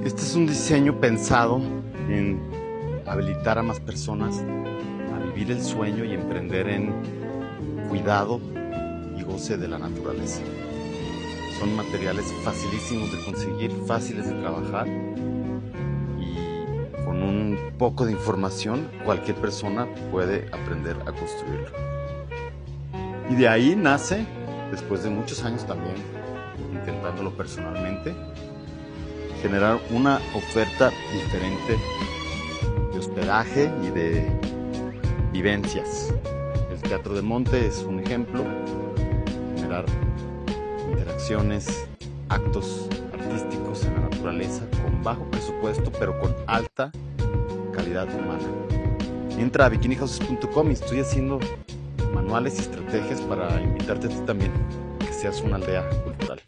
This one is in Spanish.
Este es un diseño pensado en habilitar a más personas a vivir el sueño y emprender en cuidado y goce de la naturaleza. Son materiales facilísimos de conseguir, fáciles de trabajar y con un poco de información cualquier persona puede aprender a construirlo. Y de ahí nace, después de muchos años también intentándolo personalmente, generar una oferta diferente de hospedaje y de vivencias. El Teatro de Monte es un ejemplo, generar interacciones, actos artísticos en la naturaleza con bajo presupuesto pero con alta calidad humana. Entra a bikinihouses.com y estoy haciendo manuales y estrategias para invitarte a ti también, que seas una aldea cultural.